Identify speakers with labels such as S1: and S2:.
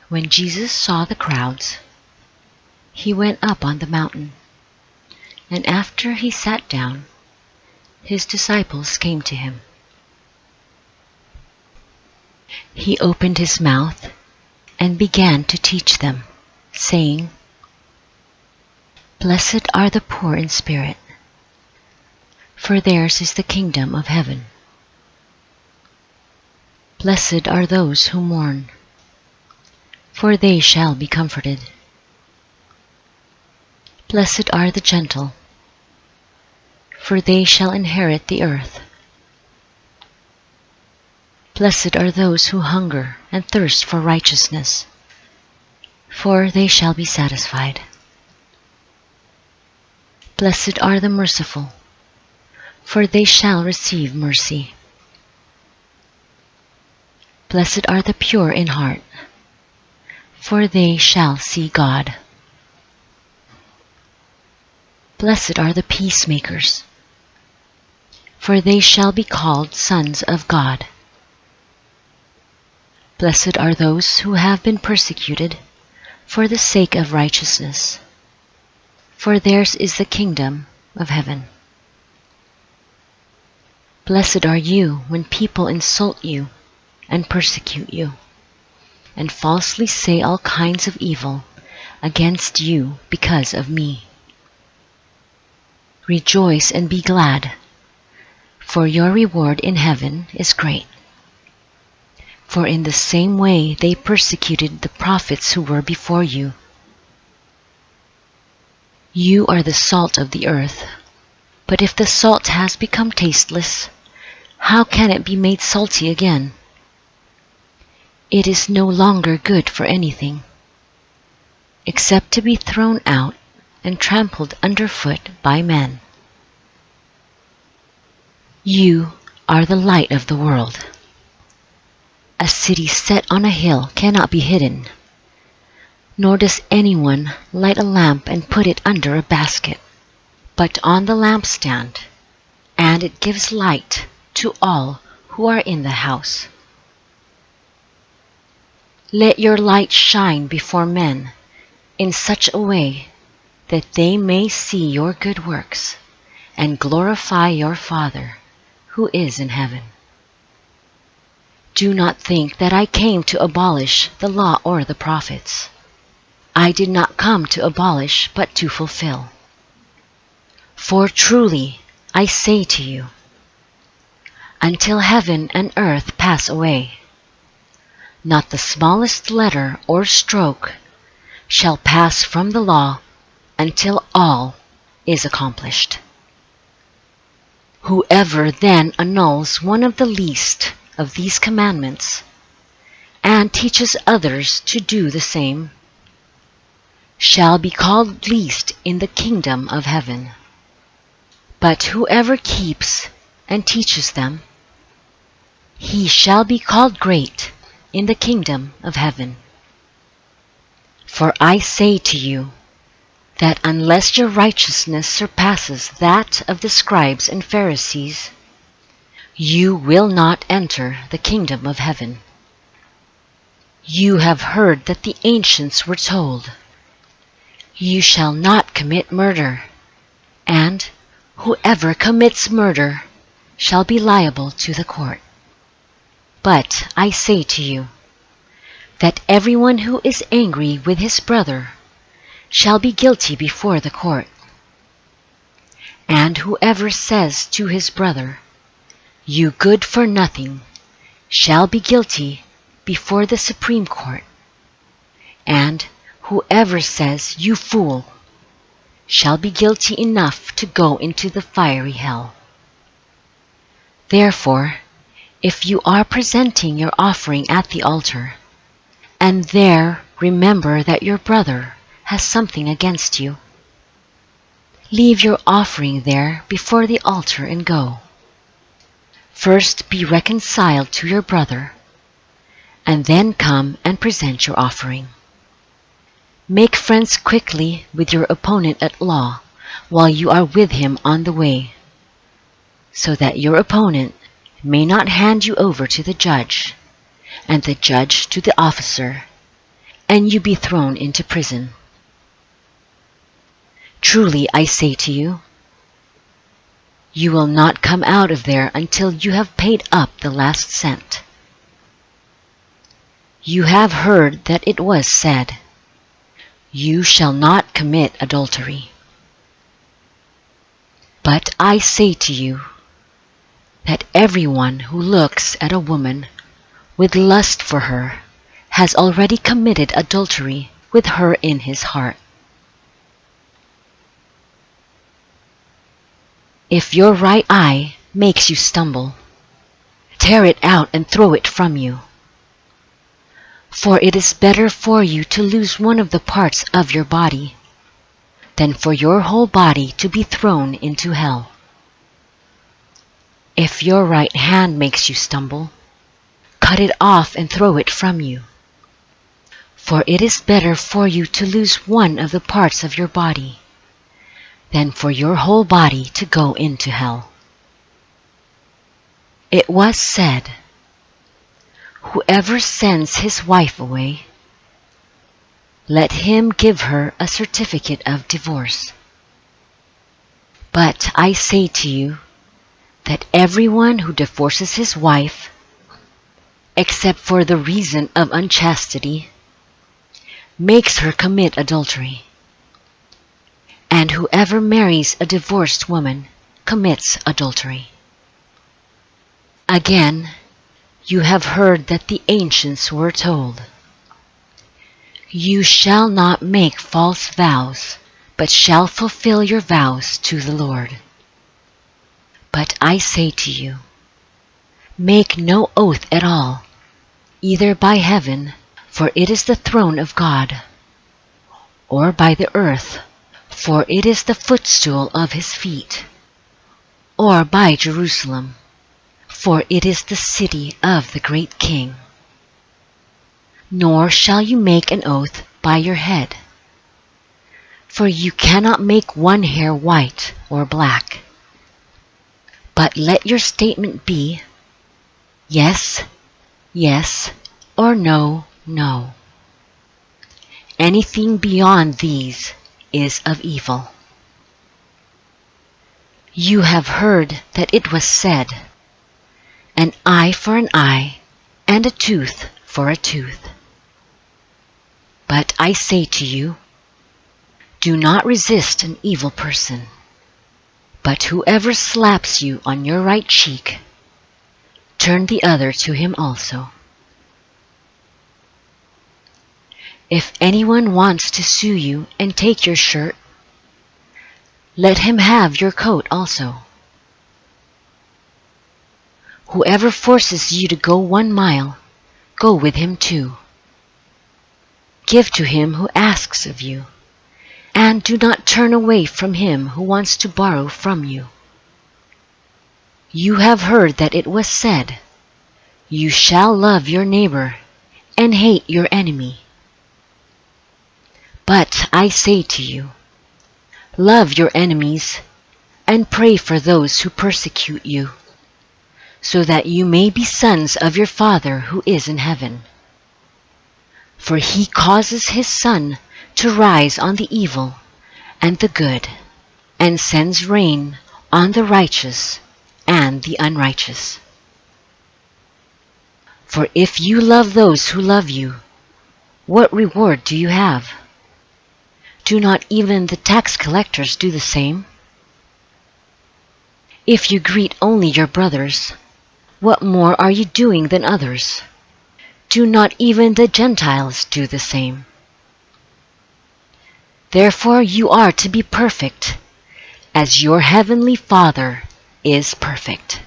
S1: When Jesus saw the crowds, he went up on the mountain, and after he sat down, his disciples came to him. He opened his mouth and began to teach them, saying, "Blessed are the poor in spirit, for theirs is the kingdom of heaven. Blessed are those who mourn, for they shall be comforted. Blessed are the gentle, for they shall inherit the earth. Blessed are those who hunger and thirst for righteousness, for they shall be satisfied. Blessed are the merciful, for they shall receive mercy. Blessed are the pure in heart, for they shall see God. Blessed are the peacemakers, for they shall be called sons of God. Blessed are those who have been persecuted for the sake of righteousness, for theirs is the kingdom of heaven. Blessed are you when people insult you and persecute you, and falsely say all kinds of evil against you because of me. Rejoice and be glad, for your reward in heaven is great. For in the same way they persecuted the prophets who were before you. You are the salt of the earth, but if the salt has become tasteless, how can it be made salty again? It is no longer good for anything, except to be thrown out and trampled underfoot by men. You are the light of the world. A city set on a hill cannot be hidden, nor does anyone light a lamp and put it under a basket, but on the lampstand, and it gives light to all who are in the house. Let your light shine before men in such a way that they may see your good works and glorify your Father who is in heaven. Do not think that I came to abolish the law or the prophets. I did not come to abolish, but to fulfill. For truly I say to you, until heaven and earth pass away, not the smallest letter or stroke shall pass from the law until all is accomplished. Whoever then annuls one of the least of these commandments and teaches others to do the same shall be called least in the kingdom of heaven. But whoever keeps and teaches them, he shall be called great in the kingdom of heaven. For I say to you that unless your righteousness surpasses that of the scribes and Pharisees, you will not enter the kingdom of heaven. You have heard that the ancients were told, "You shall not commit murder," and "Whoever commits murder shall be liable to the court." But I say to you that everyone who is angry with his brother shall be guilty before the court. And whoever says to his brother, "You good for nothing," shall be guilty before the Supreme Court. And whoever says, "You fool," shall be guilty enough to go into the fiery hell. Therefore, if you are presenting your offering at the altar, and there remember that your brother has something against you, leave your offering there before the altar and go. First be reconciled to your brother, and then come and present your offering. Make friends quickly with your opponent at law while you are with him on the way, so that your opponent may not hand you over to the judge, and the judge to the officer, and you be thrown into prison. Truly I say to you, you will not come out of there until you have paid up the last cent. You have heard that it was said, you shall not commit adultery. But I say to you that everyone who looks at a woman with lust for her has already committed adultery with her in his heart. If your right eye makes you stumble, tear it out and throw it from you. For it is better for you to lose one of the parts of your body than for your whole body to be thrown into hell. If your right hand makes you stumble, cut it off and throw it from you. For it is better for you to lose one of the parts of your body than for your whole body to go into hell. It was said, whoever sends his wife away, let him give her a certificate of divorce. But I say to you that everyone who divorces his wife, except for the reason of unchastity, makes her commit adultery. And whoever marries a divorced woman commits adultery. Again, you have heard that the ancients were told, you shall not make false vows, but shall fulfill your vows to the Lord. But I say to you, make no oath at all, either by heaven, for it is the throne of God, or by the earth, for it is the footstool of his feet, or by Jerusalem, for it is the city of the great King. Nor shall you make an oath by your head, for you cannot make one hair white or black. But let your statement be, yes, yes, or no, no. Anything beyond these is of evil. You have heard that it was said, an eye for an eye, and a tooth for a tooth. But I say to you, do not resist an evil person, but whoever slaps you on your right cheek, turn the other to him also. If anyone wants to sue you and take your shirt, let him have your coat also. Whoever forces you to go 1 mile, go with him 2. Give to him who asks of you, and do not turn away from him who wants to borrow from you. You have heard that it was said, you shall love your neighbor and hate your enemy. But I say to you, love your enemies and pray for those who persecute you, so that you may be sons of your Father who is in heaven. For he causes his sun to rise on the evil and the good, and sends rain on the righteous and the unrighteous. For if you love those who love you, what reward do you have? Do not even the tax collectors do the same? If you greet only your brothers, what more are you doing than others? Do not even the Gentiles do the same? Therefore you are to be perfect, as your heavenly Father is perfect.